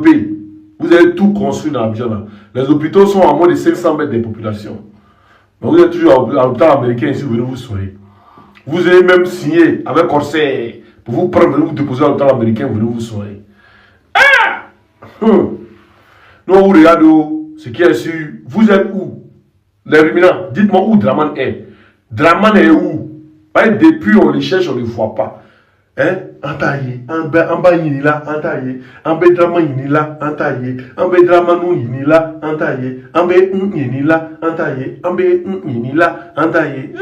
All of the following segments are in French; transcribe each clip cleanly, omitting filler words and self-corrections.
Vous avez tout construit dans Abidjan. Les hôpitaux sont à moins de 500 mètres des populations. Donc vous êtes toujours à l'hôpital américain ici, vous venez vous soigner. Vous avez même signé avec Corsair pour vous prendre, vous déposer à l'hôpital américain, vous venez vous soigner. Ah! Nous, on vous regarde ce qui est sûr. Vous êtes où? Les ruminants, dites-moi où Draman est. Draman est où? Depuis on les cherche, on ne les voit pas. Hein? Entaillé, en bas il là, entaillé, en bas Draman il là, entaillé, en bas Draman il là, entaillé, en bas il là, entaillé, en bas il là, entaillé.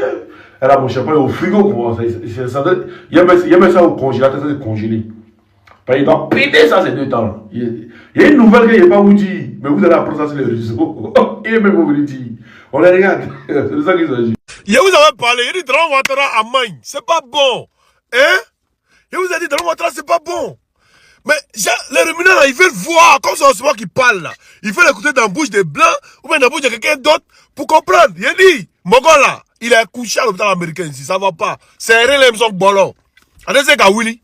Alors mon chapeau au frigo, il y a même ça au congélateur, ça c'est congelé. Il doit péter ça ces 2 temps. Il y a une nouvelle que je n'ai pas vous dire, mais vous allez apprendre ça sur les réseaux. Il est même vous le dire. On les regarde. C'est ça qu'il s'agit. Je vous avais parlé, il dit Draman Ouattara à Magne, c'est pas bon. Hein? Je vous ai dit Draman Ouattara, c'est pas bon. Mais les ruminants là, ils veulent voir, comme c'est Osman qui parle là. Ils veulent écouter dans la bouche des blancs ou bien dans la bouche de quelqu'un d'autre pour comprendre. Il dit, Mogol là, il est couché à l'hôpital américain ici, ça va pas. C'est rien, les son bolon. Allez, c'est qu'à Willy.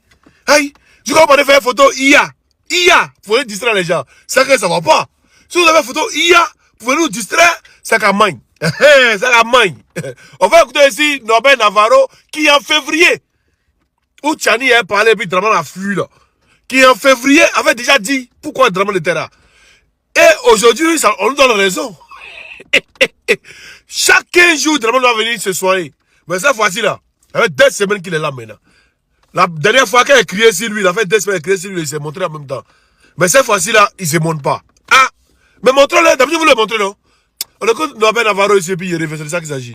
Hey, je comprends de faire une photo IA. IA, vous voulez distraire les gens. C'est que ça va pas. Si vous avez une photo IA, vous pouvez nous distraire, c'est qu'à Magne. C'est qu'à Magne. On va écouter ici Norbert Navarro qui en février, où Tchani a parlé, puis Draman a fui là. Qui en février avait déjà dit pourquoi Draman était là. Et aujourd'hui, on nous donne raison. Chaque 15 jours, Draman doit venir se soigner. Mais cette fois-ci là, ça fait 2 semaines qu'il est là maintenant. La dernière fois qu'il a crié sur lui, il a fait 2 semaines qu'il a crié sur lui, il s'est montré en même temps. Mais cette fois-ci là, il ne se montre pas. Ah, mais montrez-le, d'habitude vous le montrez non? On écoute Norbert Navarro ici et puis il revient, c'est de ça qu'il s'agit.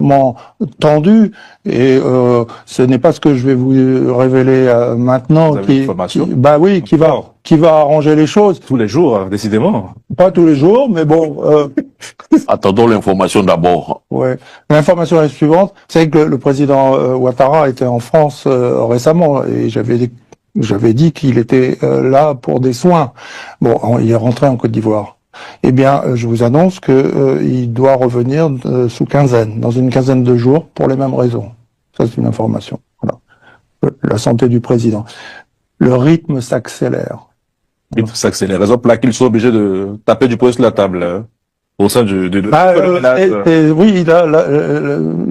Tendu, et ce n'est pas ce que je vais vous révéler maintenant, bah oui, qui va arranger les choses. Tous les jours, décidément. Pas tous les jours, mais bon. Attendons l'information d'abord. Ouais. L'information est la suivante, c'est que le président Ouattara était en France récemment, et j'avais dit qu'il était là pour des soins. Bon, il est rentré en Côte d'Ivoire. Eh bien, je vous annonce que il doit revenir sous quinzaine, dans une quinzaine de jours, pour les mêmes raisons. Ça, c'est une information. Voilà. La santé du président. Le rythme s'accélère. Le rythme s'accélère. Raison pour laquelle ils sont obligés de taper du poing sur la table, hein, au sein du oui,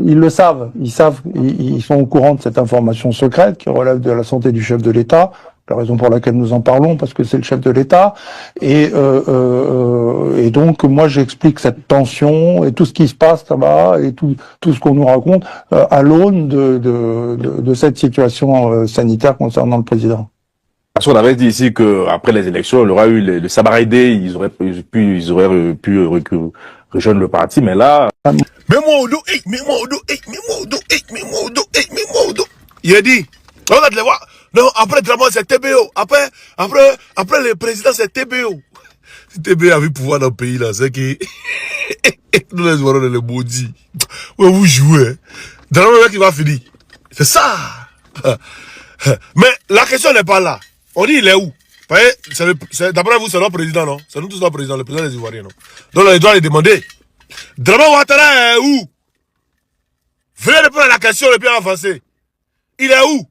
ils le savent. Ils sont au courant de cette information secrète qui relève de la santé du chef de l'État. La raison pour laquelle nous en parlons, parce que c'est le chef de l'État, et donc moi j'explique cette tension et tout ce qui se passe là-bas et tout ce qu'on nous raconte à l'aune de cette situation sanitaire concernant le président. Parce qu'on avait dit ici que après les élections, il y aura eu le Sabaraïdé, ils auraient pu rejoindre le parti, mais là. Il a dit, on va te le voir. Non, après Draman, c'est TBO. Après le président, c'est TBO. Si TBO a vu pouvoir dans le pays, là, c'est que nous les voyons dans le maudit. Ouais, vous jouez. Draman, le mec, il va finir. C'est ça. Mais la question n'est pas là. On dit, il est où? D'après vous, c'est notre président, non? C'est nous tous notre président, le président des Ivoiriens, non? Donc, on doit les demander. Draman Ouattara est où? Venez répondre à la question le plus avancé. Il est où?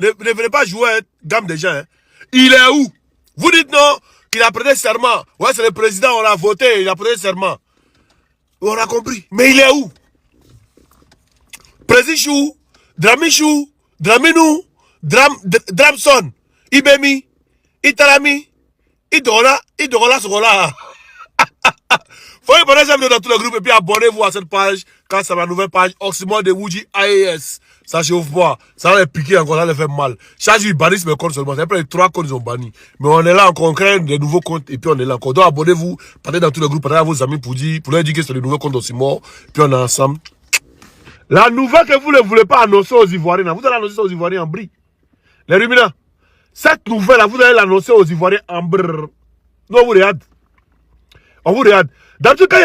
Ne venez pas jouer à gamme des gens. Hein. Il est où? Vous dites non, qu'il a prêté serment. Ouais, c'est le président, on l'a voté, il a prêté serment. On a compris. Mais il est où? Présichou, Dramichou, Draminou, Dramson, Ibemi, Italami, Idola, Sogola. Faut abonner dans tous les groupes et puis abonnez-vous à cette page quand c'est ma nouvelle page Oxymore de Wuji IAS. Ça chauffe pas, ça va les piquer encore, ça les fait mal. Chaque jour ils bannissent mes comptes seulement, c'est après les 3 comptes ils ont banni. Mais on est là encore, on crée des nouveaux comptes et puis on est là encore. Donc abonnez-vous, partez dans tous les groupes, partez à vos amis pour leur dire que c'est le nouveau compte Oxymore, puis on est ensemble. La nouvelle que vous ne voulez pas annoncer aux Ivoiriens, vous allez annoncer aux Ivoiriens en bris. Les ruminants, cette nouvelle-là, vous allez l'annoncer aux Ivoiriens en brrr. Non, vous regardez. On vous regarde. D'habitude, quand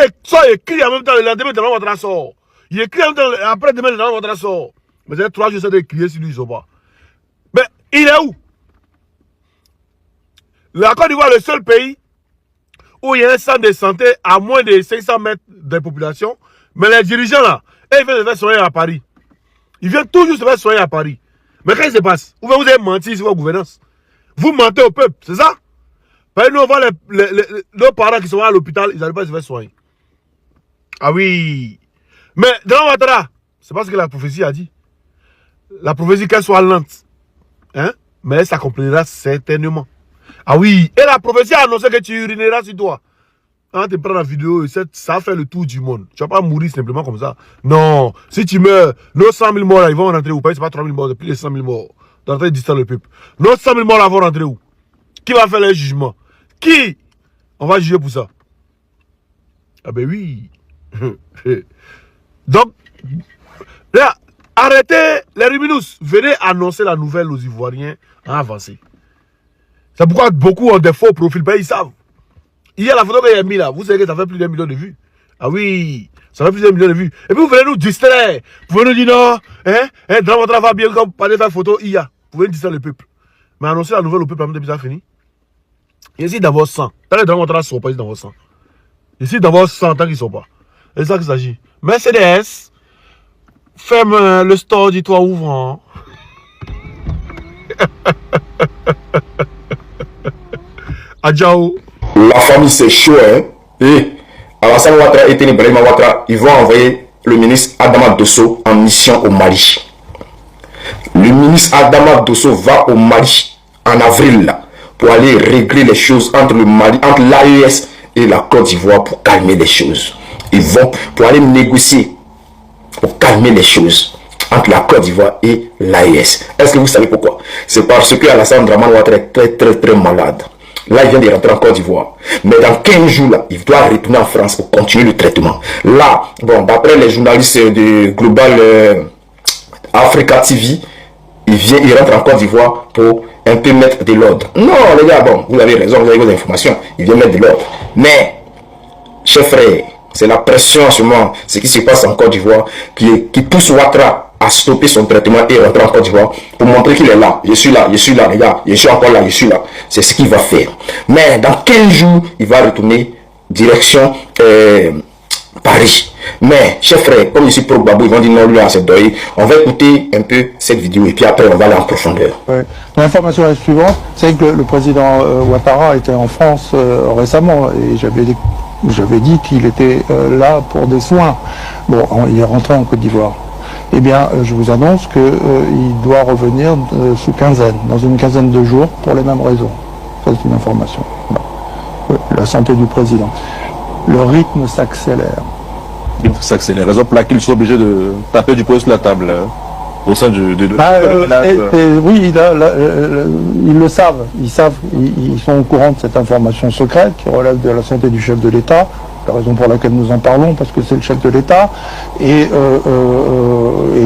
il écrit en même temps, le lendemain, Draman Ouattara sort. Il écrit en même temps, après demain, Draman Ouattara sort. Mais c'est 3 jours, ça de crier sur lui, ils sont pas. Mais il est où? La Côte d'Ivoire est le seul pays où il y a un centre de santé à moins de 500 mètres de population. Mais les dirigeants là, ils viennent se faire soigner à Paris. Ils viennent toujours se faire soigner à Paris. Mais qu'est-ce qui se passe? Vous avez menti sur votre gouvernance. Vous mentez au peuple, c'est ça? Parce que nous, on voit nos parents qui sont à l'hôpital, ils n'arrivent pas à se faire soigner. Ah oui. Mais Dramane Ouattara, c'est pas ce que la prophétie a dit. La prophétie qu'elle soit lente. Hein? Mais elle s'accomplira certainement. Ah oui. Et la prophétie a annoncé que tu urineras sur toi. Quand tu prends la vidéo, ça fait le tour du monde. Tu vas pas mourir simplement comme ça. Non. Si tu meurs, nos 100 000 morts là, ils vont rentrer où? C'est pas 3 000 morts, c'est plus de 100 000 morts. Dans le distraire le peuple. Nos 100 000 morts là vont rentrer où? Qui va faire le jugement? Qui? On va juger pour ça. Ah ben oui. Donc, là, arrêtez les ruminous. Venez annoncer la nouvelle aux Ivoiriens en avancée. C'est pourquoi beaucoup ont des faux profils, ben ils savent. Hier, la photo que j'ai mis là, vous savez que ça fait plus d'1 million de vues. Ah oui, ça fait plus d'1 million de vues. Et puis vous venez nous distraire. Vous venez nous dire non, dans votre travail bien comme pas de faire photo hier. Vous venez distraire le peuple. Mais annoncer la nouvelle au peuple avant de ça fini. Ici dans votre sang. Tant que dans votre sang ne sont pas ici dans votre sang. Ici dans votre sang, tant qu'ils ne sont pas. C'est ça qu'il s'agit. Mercedes, ferme le store du toit ouvrant. Adjao. La famille c'est chaud, hein. Et Alassane Ouattara et Teni Brahima Ouattara, ils vont envoyer le ministre Adama Dosso en mission au Mali. Le ministre Adama Dosso va au Mali en avril là, pour aller régler les choses entre le Mali, entre l'AES et la Côte d'Ivoire pour calmer les choses. Ils vont pour aller négocier pour calmer les choses entre la Côte d'Ivoire et l'AES. Est-ce que vous savez pourquoi? C'est parce que Alassane Ouattara est très malade. Là, il vient de rentrer en Côte d'Ivoire. Mais dans 15 jours, là, il doit retourner en France pour continuer le traitement. Là, bon, d'après les journalistes de Global Africa TV, il rentre en Côte d'Ivoire pour un peu mettre de l'ordre. Non, les gars, bon, vous avez raison, vous avez vos informations. Il vient mettre de l'ordre. Mais, chers frères, c'est la pression en ce moment, ce qui se passe en Côte d'Ivoire, qui pousse Ouattara à stopper son traitement et rentrer en Côte d'Ivoire pour montrer qu'il est là. Je suis là, les gars. Je suis encore là, je suis là. C'est ce qu'il va faire. Mais dans 15 jours, il va retourner direction Paris. Mais, chers frères, comme ici pour Babou, ils vont dire non, lui, c'est deuil. On va écouter un peu cette vidéo et puis après, on va aller en profondeur. Ouais. L'information est la suivante, c'est que le président Ouattara était en France récemment et j'avais dit qu'il était là pour des soins. Bon, il est rentré en Côte d'Ivoire. Eh bien, je vous annonce qu'il doit revenir sous quinzaine, dans une quinzaine de jours, pour les mêmes raisons. Ça, c'est une information. Bon. La santé du président. Le rythme s'accélère. Il s'accélère. Raison pour laquelle ils sont obligés de taper du poing sur la table au sein de oui, ils le savent. Ils sont au courant de cette information secrète qui relève de la santé du chef de l'État. La raison pour laquelle nous en parlons, parce que c'est le chef de l'État. Et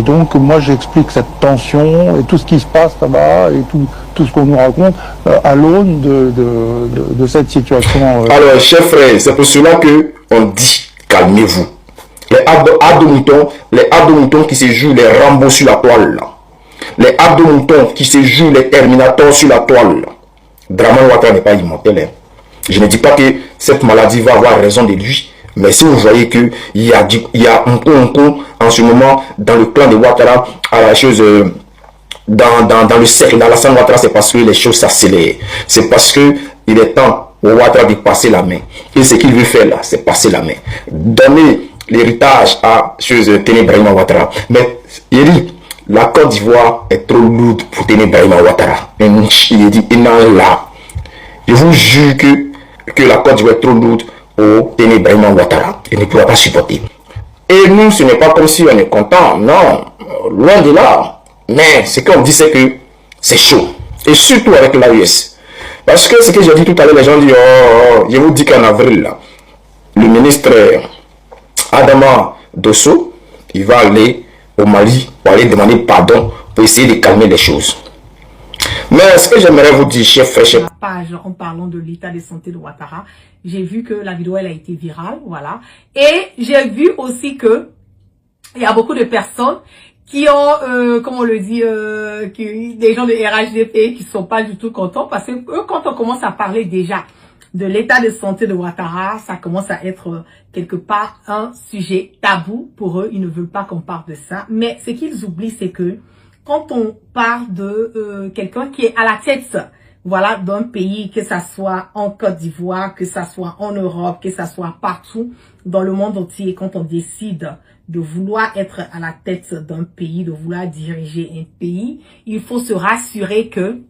donc, moi, j'explique cette tension et tout ce qui se passe là-bas et tout ce qu'on nous raconte à l'aune de cette situation. Alors, chers frères, c'est pour cela que on dit calmez-vous. Les abdos-moutons qui se jouent les Rambo sur la toile, là. Les abdos-moutons qui se jouent les Terminators sur la toile, là. Dramane Ouattara n'est pas immortel, hein. Je ne dis pas que cette maladie va avoir raison de lui, mais si vous voyez qu'il y a un coup en ce moment dans le clan de Ouattara, à la chose, dans le cercle d'Alassane Ouattara, c'est parce que les choses s'accélèrent. C'est parce que il est temps au Ouattara de passer la main. Et ce qu'il veut faire là, c'est passer la main. Donner l'héritage à Teni Brahima Ouattara. Mais il dit, la Côte d'Ivoire est trop lourde pour Teni Brahima Ouattara. Il dit, il n'en est là. Je vous jure que la Côte d'Ivoire est trop lourde pour Teni Brahima Ouattara. Il ne pourra pas supporter. Et nous, ce n'est pas comme si on est content. Non, loin de là. Mais ce qu'on dit, c'est que c'est chaud. Et surtout avec l'AES. Parce que ce que j'ai dit tout à l'heure, les gens disent, oh, je vous dis qu'en avril, là, le ministre Adama Dosso, il va aller au Mali pour aller demander pardon pour essayer de calmer les choses. Mais ce que j'aimerais vous dire, chef, la page en parlant de l'état de santé de Ouattara, j'ai vu que la vidéo elle a été virale, voilà. Et j'ai vu aussi que il y a beaucoup de personnes qui ont, comment on le dit, des gens de RHDP qui sont pas du tout contents parce que eux, quand on commence à parler déjà de l'état de santé de Ouattara, ça commence à être quelque part un sujet tabou pour eux. Ils ne veulent pas qu'on parle de ça. Mais ce qu'ils oublient, c'est que quand on parle de quelqu'un qui est à la tête voilà, d'un pays, que ça soit en Côte d'Ivoire, que ça soit en Europe, que ça soit partout dans le monde entier, quand on décide de vouloir être à la tête d'un pays, de vouloir diriger un pays, il faut se rassurer que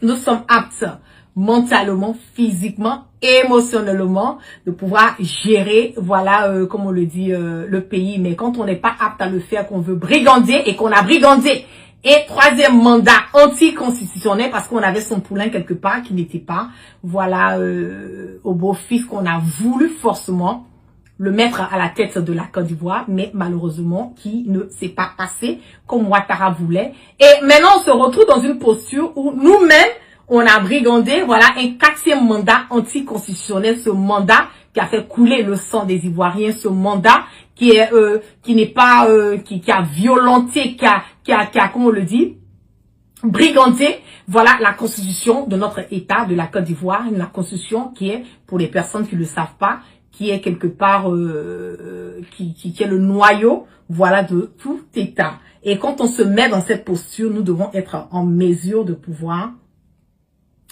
nous sommes aptes mentalement, physiquement, émotionnellement, de pouvoir gérer, voilà, comme on le dit, le pays. Mais quand on n'est pas apte à le faire, qu'on veut brigander et qu'on a brigandé, et troisième mandat anticonstitutionnel parce qu'on avait son poulain quelque part qui n'était pas, voilà, au beau-fils qu'on a voulu forcément le mettre à la tête de la Côte d'Ivoire, mais malheureusement qui ne s'est pas passé comme Ouattara voulait. Et maintenant on se retrouve dans une posture où nous-mêmes on a brigandé, voilà, un 4e mandat anticonstitutionnel, ce mandat qui a fait couler le sang des Ivoiriens, ce mandat qui est qui n'est pas qui a violenté, qui a comment on le dit, brigandé, voilà, la constitution de notre État de la Côte d'Ivoire, la constitution qui est, pour les personnes qui ne le savent pas, qui est quelque part qui est le noyau, voilà, de tout État. Et quand on se met dans cette posture, nous devons être en mesure de pouvoir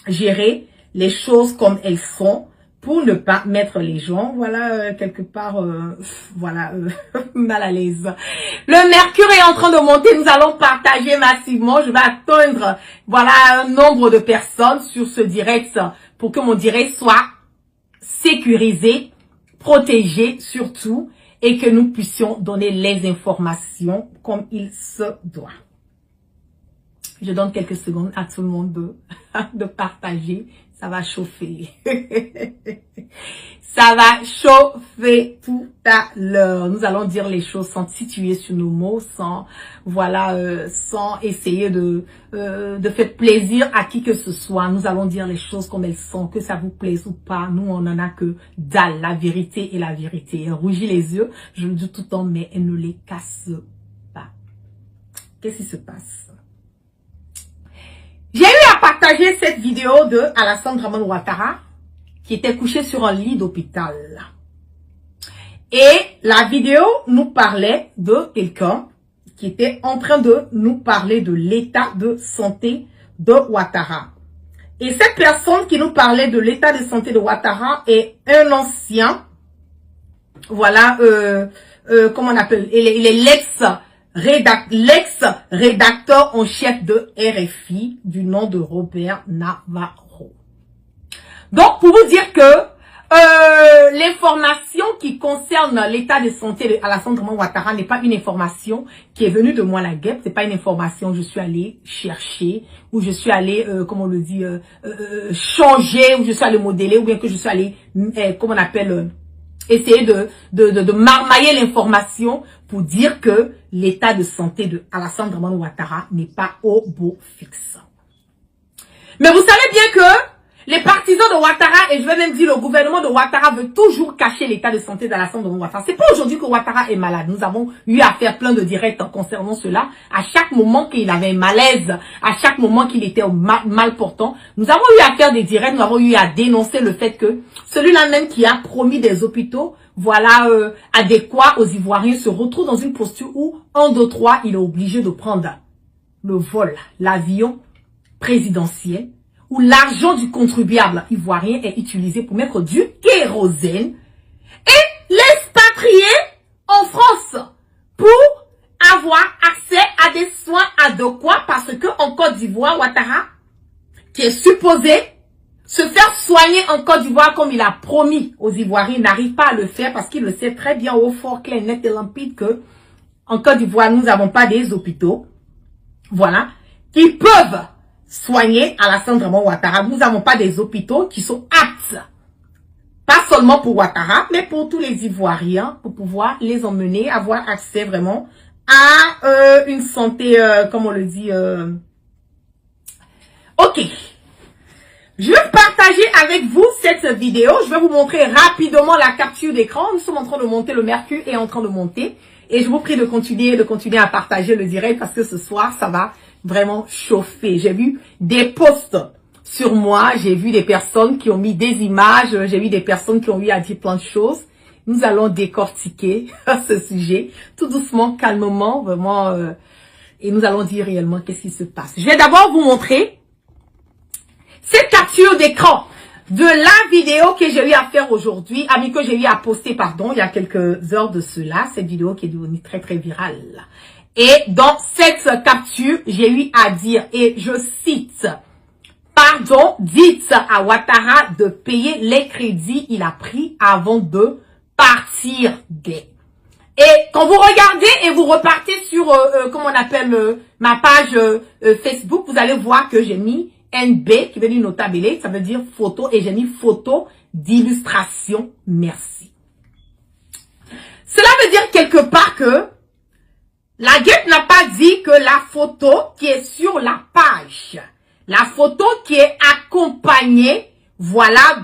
gérer les choses comme elles sont pour ne pas mettre les gens, voilà, quelque part, voilà, mal à l'aise. Le mercure est en train de monter, nous allons partager massivement. Je vais atteindre, voilà, un nombre de personnes sur ce direct pour que mon direct soit sécurisé, protégé surtout, et que nous puissions donner les informations comme il se doit. Je donne quelques secondes à tout le monde de partager. Ça va chauffer. Ça va chauffer tout à l'heure. Nous allons dire les choses sans situer sur nos mots, sans, voilà, sans essayer de faire plaisir à qui que ce soit. Nous allons dire les choses comme elles sont, que ça vous plaise ou pas. Nous, on en a que dalle. La vérité est la vérité. Elle rougit les yeux, je le dis tout le temps, mais elle ne les casse pas. Qu'est-ce qui se passe? J'ai eu à partager cette vidéo de Alassane Dramane Ouattara qui était couché sur un lit d'hôpital. Et la vidéo nous parlait de quelqu'un qui était en train de nous parler de l'état de santé de Ouattara. Et cette personne qui nous parlait de l'état de santé de Ouattara est un ancien, voilà, comment on appelle, il est l'ex-rédacteur en chef de RFI du nom de Robert Navarro. Donc, pour vous dire que l'information qui concerne l'état de santé de Alassane Dramane Ouattara n'est pas une information qui est venue de moi la guêpe, c'est pas une information que je suis allée chercher, ou je suis allée, comment on le dit, changer, ou je suis allée modeler, ou bien que je suis allée, comment on appelle, essayer de marmailler l'information pour dire que l'état de santé de Alassane Dramane Ouattara n'est pas au beau fixe. Mais vous savez bien que les partisans de Ouattara, et je vais même dire le gouvernement de Ouattara, veut toujours cacher l'état de santé d'Alassane Dramane Ouattara. C'est pas aujourd'hui que Ouattara est malade. Nous avons eu à faire plein de directs concernant cela. À chaque moment qu'il avait un malaise, à chaque moment qu'il était mal portant, nous avons eu à faire des directs, nous avons eu à dénoncer le fait que celui-là même qui a promis des hôpitaux, voilà, adéquats aux Ivoiriens, se retrouve dans une posture où, 1, 2, 3, il est obligé de prendre le vol, l'avion présidentiel, où l'argent du contribuable ivoirien est utilisé pour mettre du kérosène et l'expatrier en France pour avoir accès à des soins adéquats parce que en Côte d'Ivoire, Ouattara, qui est supposé se faire soigner en Côte d'Ivoire comme il a promis aux Ivoiriens, n'arrive pas à le faire parce qu'il le sait très bien au fort, clair, net et limpide que en Côte d'Ivoire, nous n'avons pas des hôpitaux, voilà, qui peuvent soigner Alassane Dramane Ouattara. Nous n'avons pas des hôpitaux qui sont aptes, pas seulement pour Ouattara, mais pour tous les Ivoiriens, pour pouvoir les emmener, avoir accès vraiment à une santé, comme on le dit. Ok. Je vais partager avec vous cette vidéo. Je vais vous montrer rapidement la capture d'écran. Nous sommes en train de monter, le mercure est en train de monter. Et je vous prie de continuer à partager le direct parce que ce soir, ça va vraiment chauffer. J'ai vu des posts sur moi, j'ai vu des personnes qui ont mis des images, j'ai vu des personnes qui ont eu à dire plein de choses. Nous allons décortiquer ce sujet tout doucement, calmement, vraiment, et nous allons dire réellement qu'est-ce qui se passe. Je vais d'abord vous montrer cette capture d'écran de la vidéo que j'ai eu à faire aujourd'hui, que j'ai eu à poster, pardon, il y a quelques heures de cela, cette vidéo qui est devenue très très virale. Et dans cette capture, j'ai eu à dire, et je cite, pardon, dites à Ouattara de payer les crédits il a pris avant de partir gay. Et quand vous regardez et vous repartez sur, comment on appelle, ma page Facebook, vous allez voir que j'ai mis NB, qui veut dire notabile, ça veut dire photo, et j'ai mis photo d'illustration, merci. Cela veut dire quelque part que la guêpe n'a pas dit que la photo qui est sur la page, la photo qui est accompagnée, voilà,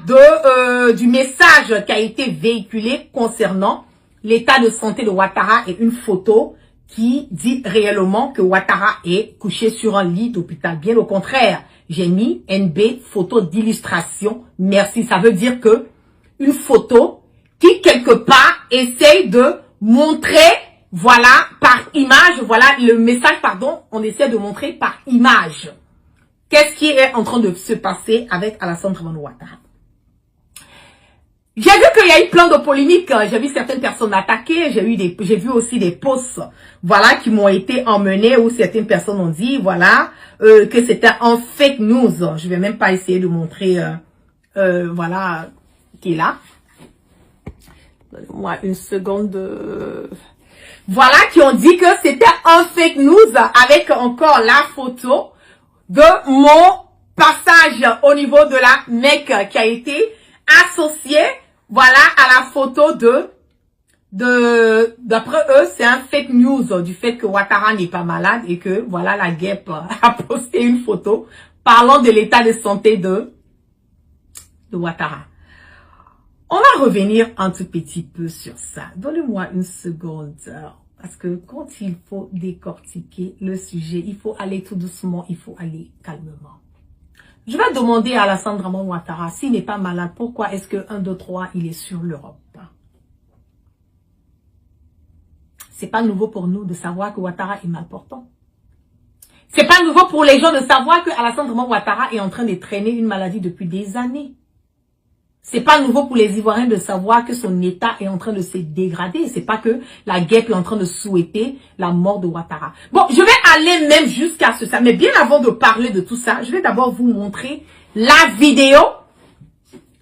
du message qui a été véhiculé concernant l'état de santé de Ouattara est une photo qui dit réellement que Ouattara est couché sur un lit d'hôpital. Bien au contraire, j'ai mis NB, photo d'illustration, merci. Ça veut dire que une photo qui quelque part essaye de montrer, voilà, par image, voilà, le message, pardon, on essaie de montrer par image. Qu'est-ce qui est en train de se passer avec Alassane Dramane Ouattara? J'ai vu qu'il y a eu plein de polémiques, j'ai vu certaines personnes attaquer, j'ai vu aussi des posts, voilà, qui m'ont été emmenés où certaines personnes ont dit, voilà, que c'était un fake news. Je vais même pas essayer de montrer, voilà, qui est là. Donnez-moi une seconde. Voilà, qui ont dit que c'était un fake news avec encore la photo de mon passage au niveau de la Mecque qui a été associé, voilà, à la photo d'après eux, c'est un fake news du fait que Ouattara n'est pas malade et que, voilà, la guêpe a posté une photo parlant de l'état de santé de Ouattara. On va revenir un tout petit peu sur ça. Donnez-moi une seconde. Parce que quand il faut décortiquer le sujet, il faut aller tout doucement, il faut aller calmement. Je vais demander à Alassane Dramane Ouattara, s'il n'est pas malade, pourquoi est-ce que 1, 2, 3, il est sur l'Europe? C'est pas nouveau pour nous de savoir que Ouattara est mal portant. C'est pas nouveau pour les gens de savoir que Alassane Dramane Ouattara est en train de traîner une maladie depuis des années. C'est pas nouveau pour les Ivoiriens de savoir que son état est en train de se dégrader. C'est pas que la guêpe est en train de souhaiter la mort de Ouattara. Bon, je vais aller même jusqu'à ce ça. Mais bien avant de parler de tout ça, je vais d'abord vous montrer la vidéo.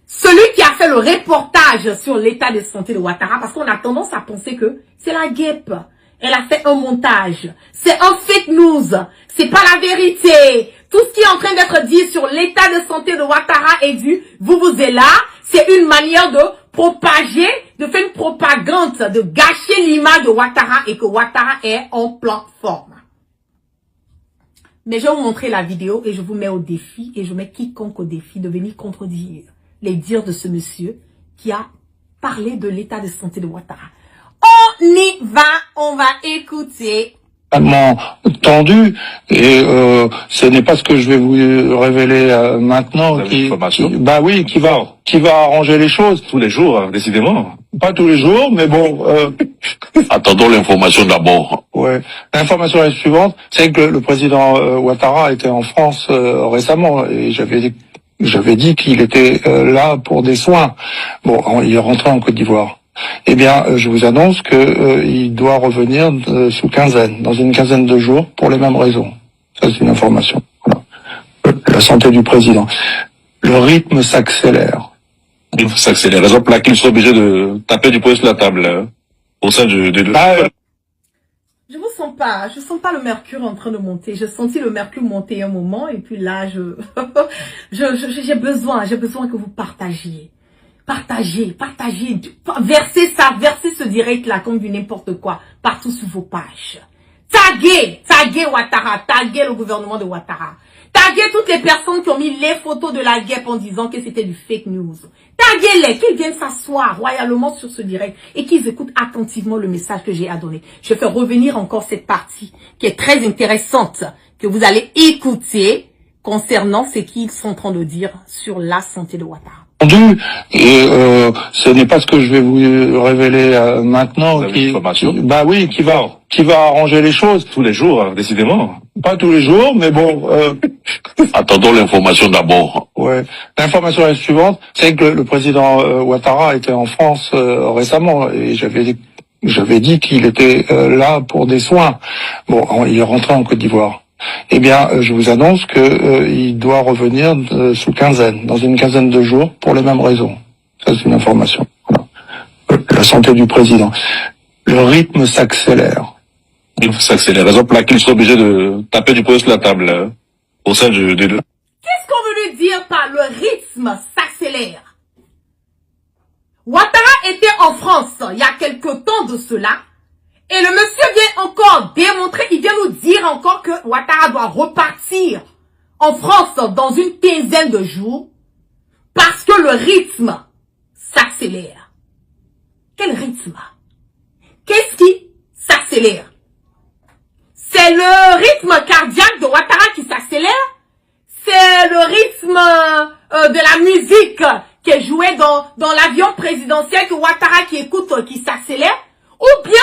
Celui qui a fait le reportage sur l'état de santé de Ouattara. Parce qu'on a tendance à penser que c'est la guêpe. Elle a fait un montage. C'est un fake news. C'est pas la vérité. Tout ce qui est en train d'être dit sur l'état de santé de Ouattara est du vous êtes là. C'est une manière de propager, de faire une propagande, de gâcher l'image de Ouattara et que Ouattara est en pleine forme. Mais je vais vous montrer la vidéo et je vous mets au défi et je mets quiconque au défi de venir contredire les dires de ce monsieur qui a parlé de l'état de santé de Ouattara. On y va, on va écouter. Tendu et ce n'est pas ce que je vais vous révéler maintenant qui va arranger les choses Tous les jours, décidément. pas tous les jours mais bon Attendons l'information d'abord. ouais, l'information est suivante, c'est que le président Ouattara était en France récemment et j'avais dit qu'il était là pour des soins. Bon, il est rentré en Côte d'Ivoire. Eh bien, je vous annonce que il doit revenir sous quinzaine, dans une quinzaine de jours, pour les mêmes raisons. Ça, c'est une information. Voilà. La santé du président. Le rythme s'accélère. Il s'accélère. Raison pour laquelle ils sont obligés de taper du poing sur la table au sein de. Je sens pas le mercure en train de monter. J'ai senti le mercure monter un moment et puis là, j'ai besoin que vous partagiez. Partagez, versez ce direct-là comme du n'importe quoi, partout sur vos pages. Taguez Ouattara, taguez le gouvernement de Ouattara. Taguez toutes les personnes qui ont mis les photos de la guêpe en disant que c'était du fake news. Taguez-les, qu'ils viennent s'asseoir royalement sur ce direct et qu'ils écoutent attentivement le message que j'ai à donner. Je vais faire revenir encore cette partie qui est très intéressante, que vous allez écouter concernant ce qu'ils sont en train de dire sur la santé de Ouattara. Et ce n'est pas ce que je vais vous révéler maintenant qui qui va arranger les choses. Tous les jours, décidément. Pas tous les jours, mais bon. Attendons l'information d'abord. Ouais. L'information est suivante, c'est que le président Ouattara était en France récemment et j'avais dit qu'il était là pour des soins. Bon, il est rentré en Côte d'Ivoire. Eh bien, je vous annonce que il doit revenir sous quinzaine, dans une quinzaine de jours, pour les mêmes raisons. Ça, c'est une information. Voilà. La santé du président. Le rythme s'accélère. Il s'accélère. Raison pour laquelle ils sont obligés de taper du poing sur la table au sein de... Qu'est-ce qu'on veut lui dire par le rythme s'accélère? Ouattara était en France il y a quelque temps de cela. Et le monsieur vient encore démontrer, il vient nous dire encore que Ouattara doit repartir en France dans une quinzaine de jours parce que le rythme s'accélère. Quel rythme? Qu'est-ce qui s'accélère? C'est le rythme cardiaque de Ouattara qui s'accélère? C'est le rythme de la musique qui est jouée dans l'avion présidentiel que Ouattara qui écoute qui s'accélère? Ou bien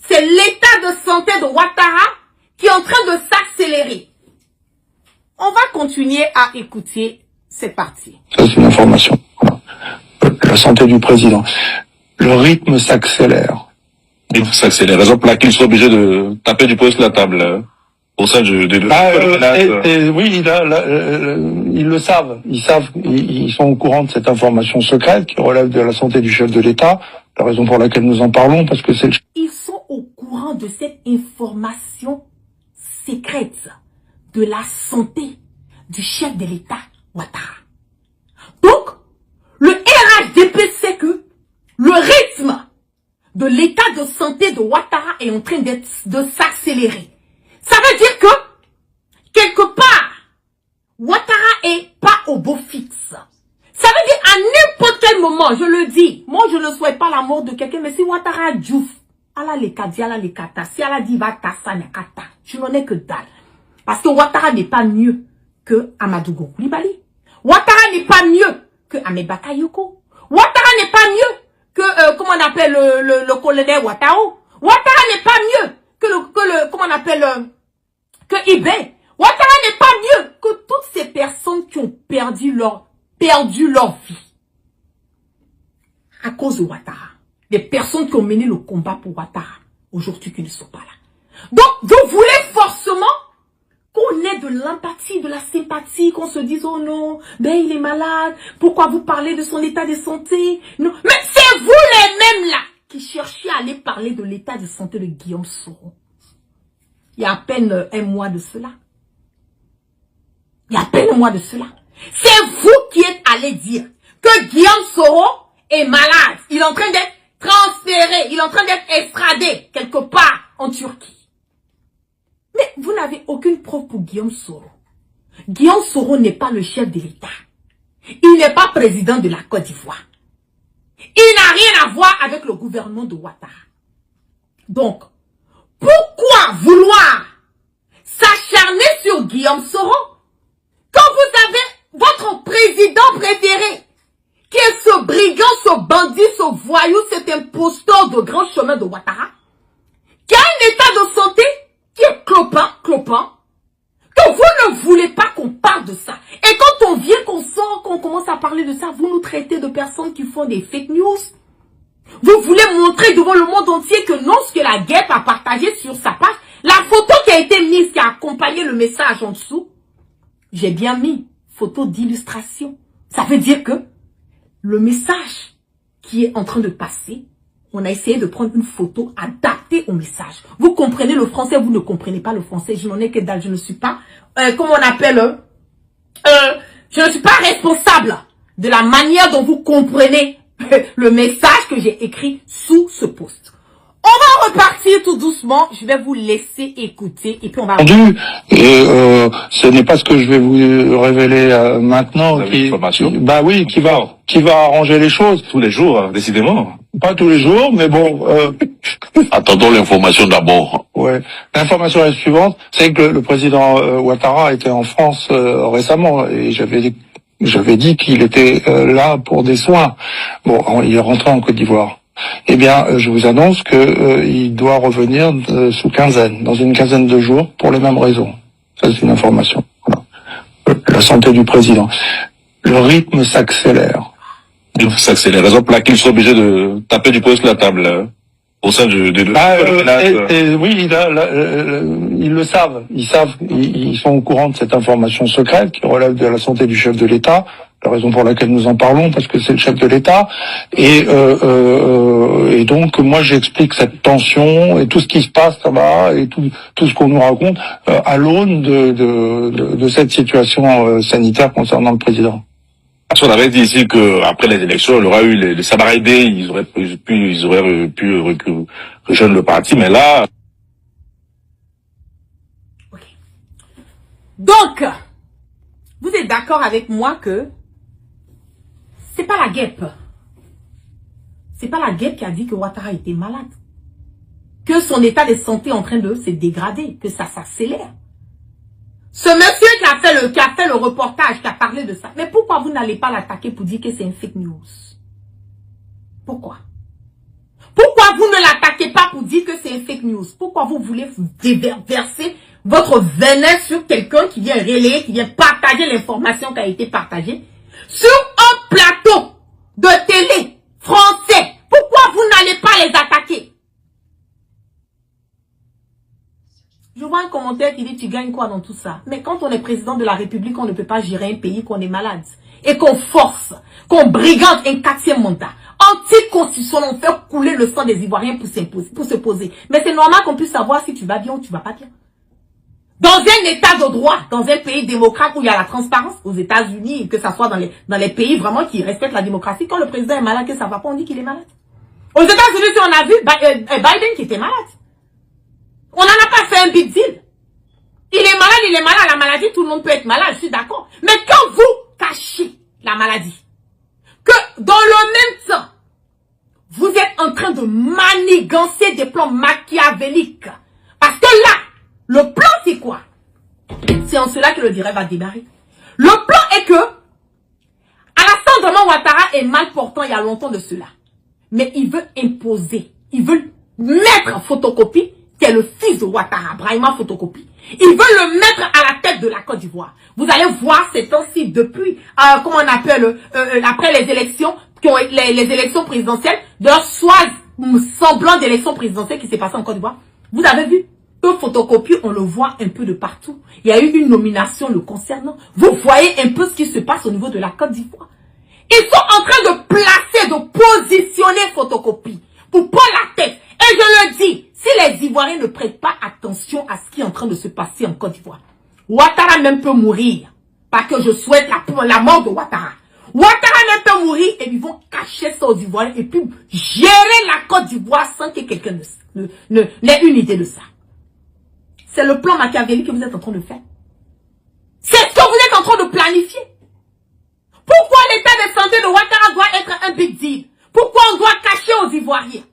c'est l'état de santé de Ouattara qui est en train de s'accélérer? On va continuer à écouter cette partie. Ça, c'est une information. Voilà. La santé du président. Le rythme s'accélère. Il s'accélère. Raison pour laquelle ils sont obligés de taper du poing sur la table au sein de... Oui, ils le savent. Ils sont au courant de cette information secrète qui relève de la santé du chef de l'État. La raison pour laquelle nous en parlons, parce que c'est le... Ils sont au courant de cette information secrète de la santé du chef de l'État, Ouattara. Donc, le RHDP sait que le rythme de l'état de santé de Ouattara est en train de s'accélérer. Ça veut dire que, quelque part, Ouattara est pas au beau fixe. Ça veut dire à n'importe quel moment, je le dis, moi je ne souhaite pas la mort de quelqu'un, mais si Ouattara Diouf, ala les kadi, ala les kata, si ala dit va kasa ne kata, je n'en ai que dalle. Parce que Ouattara n'est pas mieux que Amadou Koulibaly. Ouattara n'est pas mieux que Ahmed Bakayoko. Ouattara n'est pas mieux que, comment on appelle le colonel Ouattao. Ouattara n'est pas mieux que comment on appelle, que Ibé. Ouattara n'est pas mieux que toutes ces personnes qui ont perdu leur vie à cause de Ouattara. Des personnes qui ont mené le combat pour Ouattara, aujourd'hui qui ne sont pas là. Donc, vous voulez forcément qu'on ait de l'empathie, de la sympathie, qu'on se dise, oh non, ben il est malade, pourquoi vous parlez de son état de santé? Non, mais c'est vous les mêmes là qui cherchiez à aller parler de l'état de santé de Guillaume Soro. Il y a à peine un mois de cela. Il y a à peine un mois de cela. C'est vous qui êtes allé dire que Guillaume Soro est malade. Il est en train d'être transféré, il est en train d'être extradé quelque part en Turquie. Mais vous n'avez aucune preuve pour Guillaume Soro. Guillaume Soro n'est pas le chef de l'État. Il n'est pas président de la Côte d'Ivoire. Il n'a rien à voir avec le gouvernement de Ouattara. Donc, pourquoi vouloir s'acharner sur Guillaume Soro quand vous avez votre président préféré, qui est ce brigand, ce bandit, ce voyou, cet imposteur de grand chemin de Ouattara, qui a un état de santé qui est clopin, que vous ne voulez pas qu'on parle de ça. Et quand on vient, qu'on sort, qu'on commence à parler de ça, vous nous traitez de personnes qui font des fake news. Vous voulez montrer devant le monde entier que non, ce que la guêpe a partagé sur sa page, la photo qui a été mise, qui a accompagné le message en dessous, j'ai bien mis photo d'illustration. Ça veut dire que le message qui est en train de passer, on a essayé de prendre une photo adaptée au message. Vous comprenez le français, vous ne comprenez pas le français. Je n'en ai que dalle, je ne suis pas, comment on appelle, je ne suis pas responsable de la manière dont vous comprenez le message que j'ai écrit sous ce post. On va repartir tout doucement. Je vais vous laisser écouter et puis on va... Et ce n'est pas ce que je vais vous révéler maintenant. Bah oui, qui va arranger les choses. Tous les jours, décidément. Pas tous les jours, mais bon... Attendons l'information d'abord. Ouais. L'information est suivante, c'est que le président Ouattara était en France récemment et j'avais dit qu'il était là pour des soins. Bon, il est rentré en Côte d'Ivoire. eh bien, je vous annonce que il doit revenir sous quinzaine, dans une quinzaine de jours, pour les mêmes raisons. Ça, c'est une information. Voilà. La santé du président. Le rythme s'accélère. C'est les raisons pour lesquelles ils sont obligés de taper du poing sur la table au sein du oui, ils le savent. Ils sont au courant de cette information secrète qui relève de la santé du chef de l'État. La raison pour laquelle nous en parlons, parce que c'est le chef de l'État. Et donc, moi, j'explique cette tension et tout ce qui se passe là-bas et tout ce qu'on nous raconte à l'aune de cette situation sanitaire concernant le président. On avait dit ici que après les élections, il y aura eu les Samaridés, ils auraient pu rejoindre le parti, mais là. Okay. Donc, vous êtes d'accord avec moi que c'est pas la guêpe. C'est pas la guêpe qui a dit que Ouattara était malade. Que son état de santé est en train de se dégrader, que ça s'accélère. Ce monsieur qui a fait le reportage, qui a parlé de ça, mais pourquoi vous n'allez pas l'attaquer pour dire que c'est une fake news? Pourquoi? Pourquoi vous ne l'attaquez pas pour dire que c'est une fake news? Pourquoi vous voulez verser votre venin sur quelqu'un qui vient relayer, qui vient partager l'information qui a été partagée sur un plateau de télé français? Pourquoi vous n'allez pas les attaquer? Je vois un commentaire qui dit, tu gagnes quoi dans tout ça? Mais quand on est président de la République, on ne peut pas gérer un pays qu'on est malade. Et qu'on force, qu'on brigande un 4e mandat. Anticonstitutionnel, on fait couler le sang des Ivoiriens pour se poser. Mais c'est normal qu'on puisse savoir si tu vas bien ou tu vas pas bien. Dans un état de droit, dans un pays démocrate où il y a la transparence, aux États-Unis, que ça soit dans les pays vraiment qui respectent la démocratie, quand le président est malade, que ça va pas, on dit qu'il est malade. Aux États-Unis, si on a vu Biden qui était malade. On n'en a pas fait un big deal. Il est malade, la maladie, tout le monde peut être malade, je suis d'accord. Mais quand vous cachez la maladie, que dans le même temps, vous êtes en train de manigancer des plans machiavéliques. Parce que là, le plan c'est quoi? C'est en cela que le direct va démarrer. Le plan est que, Alassane Draman Ouattara est mal portant il y a longtemps de cela. Mais il veut imposer, il veut mettre en photocopie qui est le fils de Ouattara, Brahima Photocopie. Ils veulent le mettre à la tête de la Côte d'Ivoire. Vous allez voir ces temps-ci depuis, comment on appelle, après les élections, les élections présidentielles, de leur semblant d'élections présidentielles qui s'est passé en Côte d'Ivoire. Vous avez vu que Photocopie, on le voit un peu de partout. Il y a eu une nomination le concernant. Vous voyez un peu ce qui se passe au niveau de la Côte d'Ivoire. Ils sont en train de placer, de positionner Photocopie pour prendre la tête. Et je le dis, si les Ivoiriens ne prêtent pas attention à ce qui est en train de se passer en Côte d'Ivoire, Ouattara même peut mourir. Pas que je souhaite la mort de Ouattara. Ouattara même peut mourir et ils vont cacher ça aux Ivoiriens et puis gérer la Côte d'Ivoire sans que quelqu'un n'ait une idée de ça. C'est le plan machiavélique que vous êtes en train de faire. C'est ce que vous êtes en train de planifier. Pourquoi l'état de santé de Ouattara doit être un big deal? Pourquoi on doit cacher aux Ivoiriens?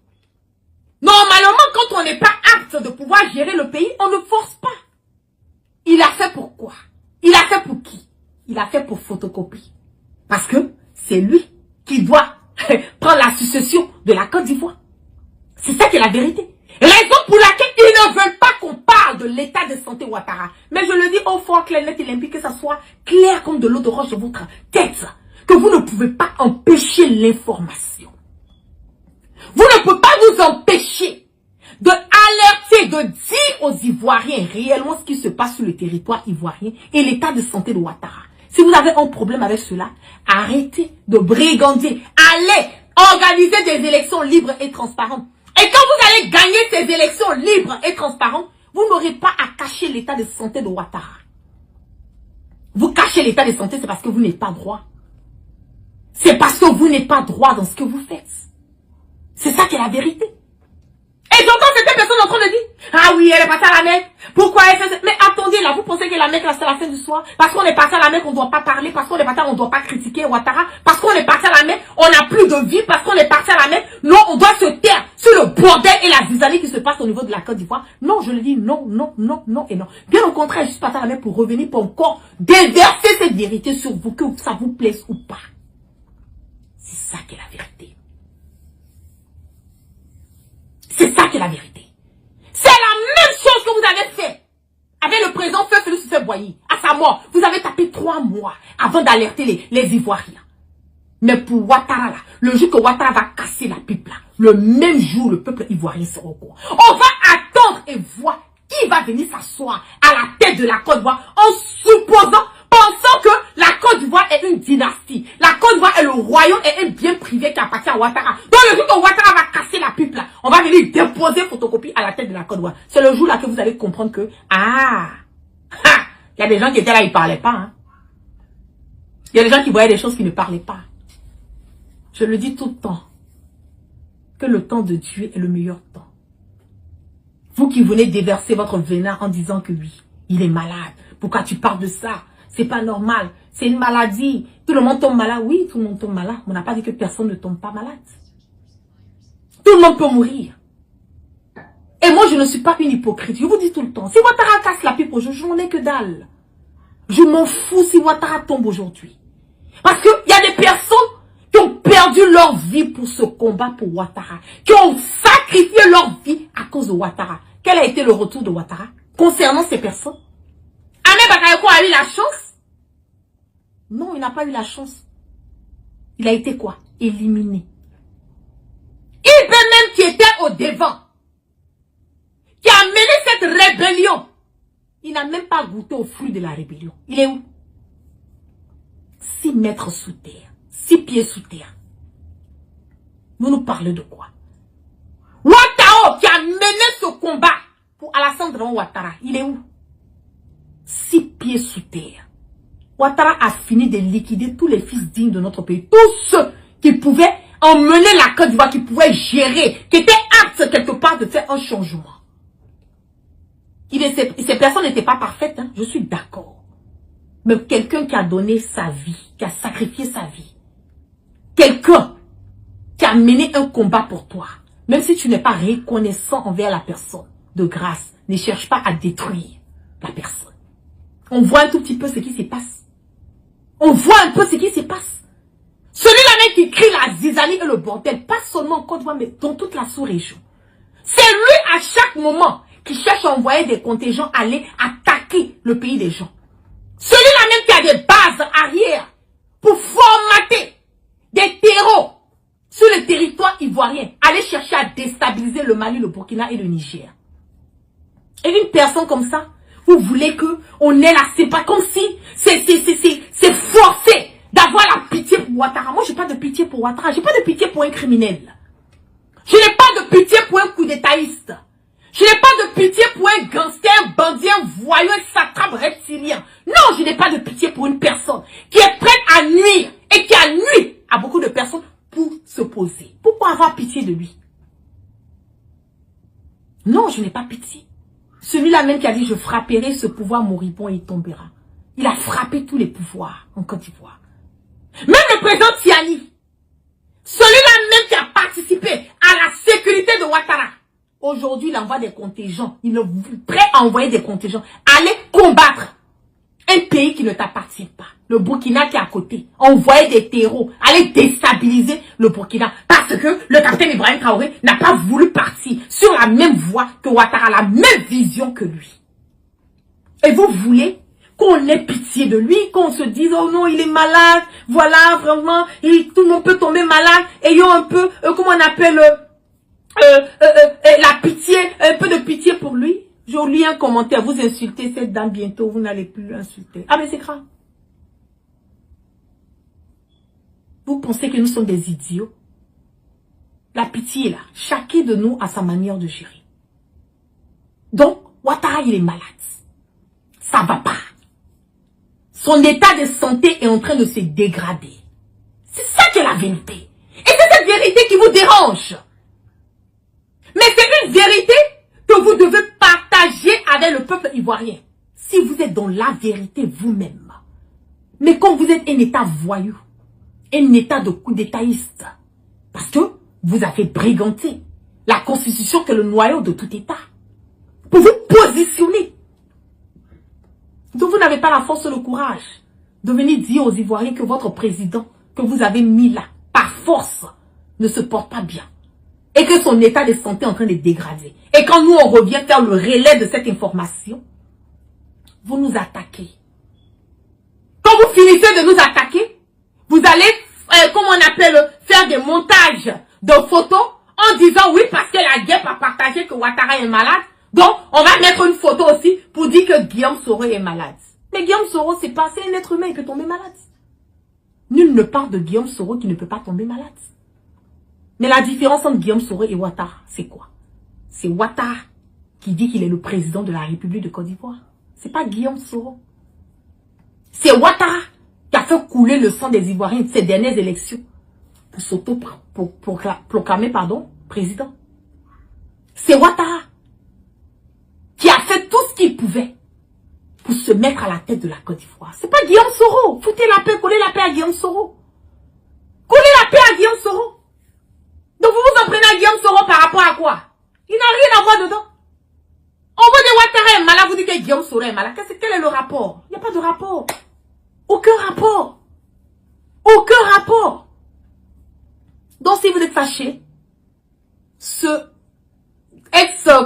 Normalement, quand on n'est pas apte de pouvoir gérer le pays, on ne force pas. Il a fait pour quoi? Il a fait pour qui? Il a fait pour Photocopie. Parce que c'est lui qui doit prendre la succession de la Côte d'Ivoire. C'est ça qui est la vérité. Raison pour laquelle ils ne veulent pas qu'on parle de l'état de santé Ouattara. Mais je le dis au fort, clair, net et limpide, que ça soit clair comme de l'eau de roche de votre tête. Que vous ne pouvez pas empêcher l'information. Vous ne pouvez pas nous empêcher de alerter, de dire aux Ivoiriens réellement ce qui se passe sur le territoire ivoirien et l'état de santé de Ouattara. Si vous avez un problème avec cela, arrêtez de brigander. Allez organiser des élections libres et transparentes. Et quand vous allez gagner ces élections libres et transparentes, vous n'aurez pas à cacher l'état de santé de Ouattara. Vous cachez l'état de santé, c'est parce que vous n'êtes pas droit. C'est parce que vous n'êtes pas droit dans ce que vous faites. C'est ça qui est la vérité. Et j'entends cette personne en train de dire, ah oui, elle est passée à la Mecque. Pourquoi elle fait ça? Mais attendez, là, vous pensez que la Mecque, là, c'est la fin du soir? Parce qu'on est passé à la Mecque, on ne doit pas parler. Parce qu'on est passé, on ne doit pas critiquer Ouattara. Parce qu'on est passé à la Mecque, on n'a plus de vie. Parce qu'on est passé à la Mecque, non, on doit se taire sur le bordel et la zizanie qui se passe au niveau de la Côte d'Ivoire. Non, je le dis, non, non, non, non et non. Bien au contraire, je suis passé à la Mecque pour revenir, pour encore déverser cette vérité sur vous, que ça vous plaise ou pas. C'est ça qui est la vérité. 3 mois avant d'alerter les Ivoiriens. Mais pour Ouattara, là, le jour que Ouattara va casser la pipe, là, le même jour, le peuple ivoirien sera au courant. On va attendre et voir qui va venir s'asseoir à la tête de la Côte d'Ivoire en supposant, pensant que la Côte d'Ivoire est une dynastie. La Côte d'Ivoire est le royaume et un bien privé qui appartient à Ouattara. Donc le jour que Ouattara va casser la pipe, là, on va venir déposer photocopie à la tête de la Côte d'Ivoire. C'est le jour là que vous allez comprendre que, il y a des gens qui étaient là, ils ne parlaient pas. Hein. Il y a des gens qui voyaient des choses qui ne parlaient pas. Je le dis tout le temps, que le temps de Dieu est le meilleur temps. Vous qui venez déverser votre venin en disant que oui, il est malade. Pourquoi tu parles de ça? C'est pas normal. C'est une maladie. Tout le monde tombe malade. Oui, tout le monde tombe malade. On n'a pas dit que personne ne tombe pas malade. Tout le monde peut mourir. Et moi, je ne suis pas une hypocrite. Je vous dis tout le temps. Si Ouattara casse la pipe aujourd'hui, je n'en ai que dalle. Je m'en fous si Ouattara tombe aujourd'hui. Parce qu'il y a des personnes qui ont perdu leur vie pour ce combat pour Ouattara. Qui ont sacrifié leur vie à cause de Ouattara. Quel a été le retour de Ouattara concernant ces personnes? Ahmed Bakayoko a eu la chance? Non, il n'a pas eu la chance. Il a été quoi? Éliminé. Il peut même qui était au devant, qui a mené cette rébellion. Il n'a même pas goûté au fruit de la rébellion. Il est où? 6 mètres sous terre. 6 pieds sous terre. Vous nous parlez de quoi? Ouattara qui a mené ce combat pour Alassane Dramane Ouattara. Il est où? 6 pieds sous terre. Ouattara a fini de liquider tous les fils dignes de notre pays. Tous ceux qui pouvaient emmener la Côte d'Ivoire, qui pouvaient gérer, qui étaient aptes quelque part de faire un changement. Ces personnes n'étaient pas parfaites, hein, je suis d'accord. Mais quelqu'un qui a donné sa vie, qui a sacrifié sa vie, quelqu'un qui a mené un combat pour toi, même si tu n'es pas reconnaissant envers la personne, de grâce, ne cherche pas à détruire la personne. On voit un tout petit peu ce qui se passe. On voit un peu ce qui se passe. Celui-là même qui crie la zizanie et le bordel, pas seulement en Côte d'Ivoire, mais dans toute la sous-région. C'est lui à chaque moment qui cherche à envoyer des contingents aller attaquer le pays des gens. Celui-là même qui a des bases arrière pour formater des terreaux sur le territoire ivoirien, aller chercher à déstabiliser le Mali, le Burkina et le Niger. Et une personne comme ça, vous voulez que on ait là, c'est pas comme si c'est forcé d'avoir la pitié pour Ouattara. Moi, j'ai pas de pitié pour Ouattara, j'ai pas de pitié pour un criminel. Je n'ai pas de pitié pour un coup d'étaïste. Je n'ai pas de pitié pour un gangster, un bandit, un voyou, un satrape reptilien. Non, je n'ai pas de pitié pour une personne qui est prête à nuire et qui a nui à beaucoup de personnes pour se poser. Pourquoi avoir pitié de lui? Non, je n'ai pas pitié. Celui-là même qui a dit « Je frapperai ce pouvoir moribond et il tombera ». Il a frappé tous les pouvoirs en Côte d'Ivoire. Même le président Tiani, celui-là même qui a participé à la sécurité de Ouattara, aujourd'hui il envoie des contingents, il est prêt à envoyer des contingents, aller combattre un pays qui ne t'appartient pas. Le Burkina qui est à côté, envoyer des terreaux, aller déstabiliser le Burkina. Parce que le capitaine Ibrahim Traoré n'a pas voulu partir sur la même voie que Ouattara, la même vision que lui. Et vous voulez qu'on ait pitié de lui, qu'on se dise, oh non, il est malade, voilà, vraiment, tout le monde peut tomber malade, ayons un peu, comment on appelle, la pitié, un peu de pitié pour lui. J'ai lu un commentaire, vous insultez cette dame bientôt, vous n'allez plus l'insulter. Ah mais c'est grave. Vous pensez que nous sommes des idiots? La pitié est là. Chacun de nous a sa manière de gérer. Donc, Ouattara, il est malade. Ça va pas. Son état de santé est en train de se dégrader. C'est ça qui est la vérité. Et c'est cette vérité qui vous dérange. Mais c'est une vérité que vous devez partager avec le peuple ivoirien. Si vous êtes dans la vérité vous-même. Mais quand vous êtes un état voyou, un état de coup d'étaïste, parce que vous avez briganté la constitution qui est le noyau de tout état, pour vous positionner. Donc vous n'avez pas la force et le courage de venir dire aux Ivoiriens que votre président, que vous avez mis là, par force, ne se porte pas bien. Et que son état de santé est en train de dégrader. Et quand nous on revient faire le relais de cette information, vous nous attaquez. Quand vous finissez de nous attaquer, vous allez, comment on appelle, faire des montages de photos en disant oui parce que la guêpe a partagé que Ouattara est malade. Donc, on va mettre une photo aussi pour dire que Guillaume Soro est malade. Mais Guillaume Soro, c'est un être humain, il peut tomber malade. Nul ne parle de Guillaume Soro qui ne peut pas tomber malade. Mais la différence entre Guillaume Soro et Ouattara, c'est quoi? C'est Ouattara qui dit qu'il est le président de la République de Côte d'Ivoire. C'est pas Guillaume Soro. C'est Ouattara qui a fait couler le sang des Ivoiriens de ces dernières élections pour s'auto-proclamer, président. C'est Ouattara qui a fait tout ce qu'il pouvait pour se mettre à la tête de la Côte d'Ivoire. C'est pas Guillaume Soro. Foutez la paix, collez la paix à Guillaume Soro. Collez la paix à Guillaume Soro. Donc vous vous en prenez à Guillaume Soro par rapport à quoi? Il n'a rien à voir dedans. On vous dit Ouattara est malade, vous dites que Guillaume Soro est malade. Quel est le rapport? Il n'y a pas de rapport. Aucun rapport. Aucun rapport. Donc si vous êtes fâché, ce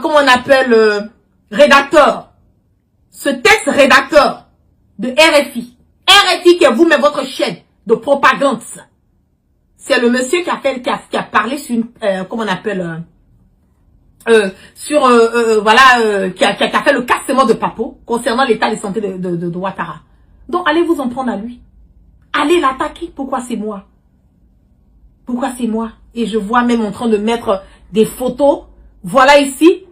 comment on appelle, rédacteur, ce texte rédacteur de RFI qui est vous-même votre chaîne de propagande, c'est le monsieur qui a parlé sur une, comment on appelle, voilà, qui a fait le cassement de Papo concernant l'état de santé de Ouattara. Donc allez vous en prendre à lui. Allez l'attaquer. Pourquoi c'est moi? Pourquoi c'est moi? Et je vois même en train de mettre des photos. Voilà ici.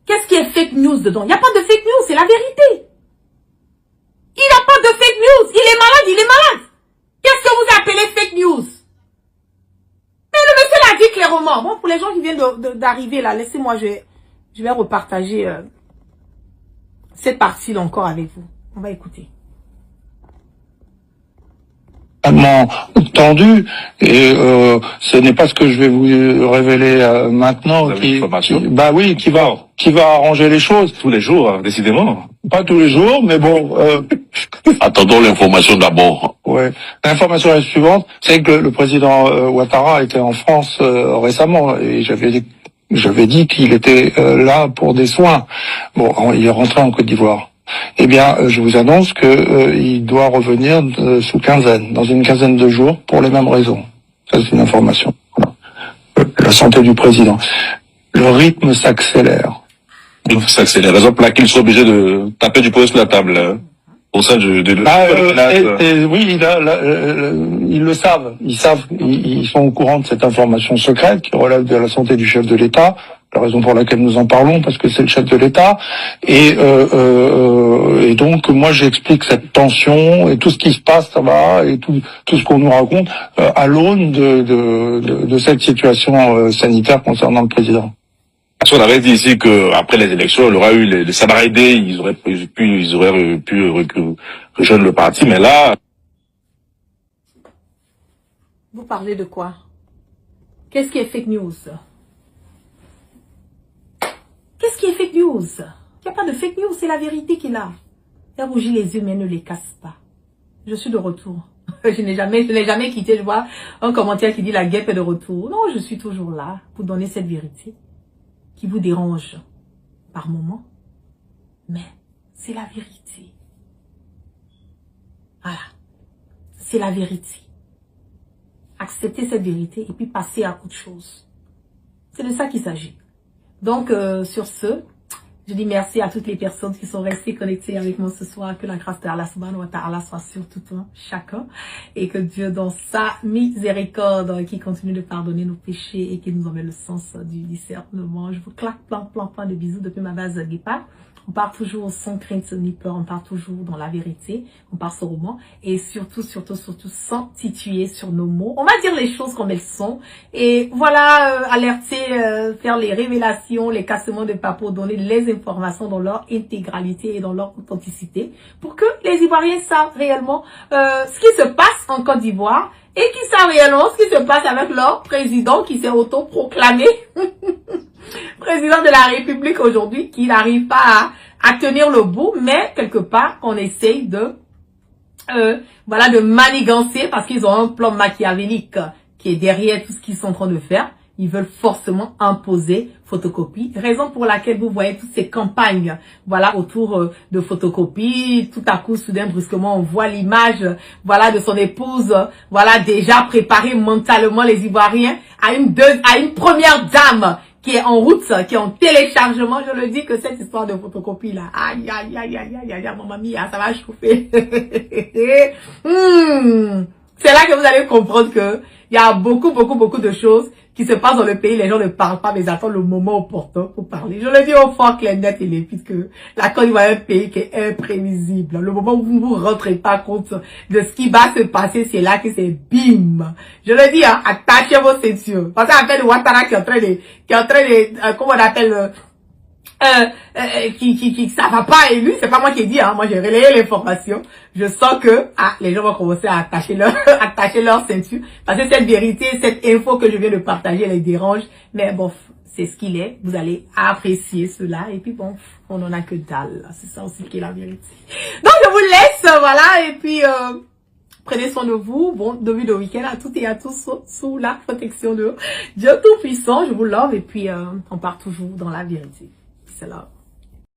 Qu'est-ce qui est fake news dedans? Il n'y a pas de fake news, c'est la vérité. Il n'y a pas de fake news. Il est malade, il est malade. Qu'est-ce que vous appelez fake news? Mais le monsieur l'a dit clairement. Bon, pour les gens qui viennent d'arriver là, laissez-moi, je vais repartager cette partie-là encore avec vous. On va écouter. Tendu et ce n'est pas ce que je vais vous révéler maintenant bah oui qui va arranger les choses Tous les jours, décidément. pas tous les jours mais bon Attendons l'information d'abord. ouais l'information est suivante, c'est que le président Ouattara était en France récemment et j'avais dit qu'il était là pour des soins. Bon, il est rentré en Côte d'Ivoire. Eh bien, je vous annonce que il doit revenir sous quinzaine, dans une quinzaine de jours, pour les mêmes raisons. Ça, c'est une information. Voilà. La santé du président. Le rythme s'accélère. C'est les raisons pour lesquelles ils sont obligés de taper du poing sur la table. Hein, au sein de oui, ils le savent. Ils sont au courant de cette information secrète qui relève de la santé du chef de l'État. La raison pour laquelle nous en parlons, parce que c'est le chef de l'État, et donc moi j'explique cette tension et tout ce qui se passe là-bas et tout ce qu'on nous raconte à l'aune de cette situation sanitaire concernant le président. Parce qu'on avait dit ici que après les élections, il y aura eu les Sabaridé, ils auraient pu rejoindre le parti, mais là. Vous parlez de quoi? Qu'est-ce qui est fake news? Qu'est-ce qui est fake news? Il n'y a pas de fake news, c'est la vérité qui est là. Faire rougir les yeux, mais ne les casse pas. Je suis de retour. Je n'ai jamais quitté. Je vois un commentaire qui dit la guêpe est de retour. Non, je suis toujours là pour donner cette vérité qui vous dérange par moment. Mais c'est la vérité. Voilà. C'est la vérité. Acceptez cette vérité et puis passez à autre chose. C'est de ça qu'il s'agit. Donc, sur ce, je dis merci à toutes les personnes qui sont restées connectées avec moi ce soir. Que la grâce de Allah subhanahu wa ta'ala soit sur tout un chacun. Et que Dieu, dans sa miséricorde, qui continue de pardonner nos péchés et qui nous emmène le sens du discernement. Je vous claque plein de bisous depuis ma base Guépa. On part toujours sans crainte ni peur, on part toujours dans la vérité, on part sur roman et surtout sans tituer sur nos mots. On va dire les choses comme elles sont et voilà, alerter, faire les révélations, les cassements de papo, donner les informations dans leur intégralité et dans leur authenticité pour que les Ivoiriens savent réellement ce qui se passe en Côte d'Ivoire et qui savent réellement ce qui se passe avec leur président qui s'est autoproclamé président de la République aujourd'hui, qui n'arrive pas à tenir le bout, mais quelque part on essaye de voilà, de manigancer parce qu'ils ont un plan machiavélique qui est derrière tout ce qu'ils sont en train de faire, ils veulent forcément imposer photocopie. Raison pour laquelle vous voyez toutes ces campagnes, voilà, autour de photocopie. Tout à coup, soudain, brusquement, on voit l'image, voilà, de son épouse, voilà, déjà préparée mentalement, les Ivoiriens, à une première dame qui est en route, qui est en téléchargement. Je le dis que cette histoire de photocopie là, aïe, aïe, aïe, aïe, aïe, aïe, maman mia, ça va chauffer. C'est là que vous allez comprendre que il y a beaucoup de choses qui se passent dans le pays. Les gens ne parlent pas, mais ils attendent le moment opportun pour parler. Je le dis au fort, clair, net et limpide que la Côte d'Ivoire est un pays qui est imprévisible. Le moment où vous ne vous rentrez pas compte de ce qui va se passer, c'est là que c'est bim. Je le dis, hein, attachez vos ceintures. Parce qu'à fait de Ouattara qui est en train de, comment on appelle, ça va pas élu, c'est pas moi qui ai dit, hein, moi j'ai relayé l'information. Je sens que les gens vont commencer à attacher leur ceinture, parce que cette vérité, cette info que je viens de partager les dérange, mais bon, c'est ce qu'il est. Vous allez apprécier cela et puis bon, on en a que dalle. C'est ça aussi qui est la vérité. Donc je vous laisse, voilà, et puis prenez soin de vous. Bon début de week-end à toutes et à tous sous la protection de Dieu Tout-Puissant. Je vous love et puis on part toujours dans la vérité. C'est là.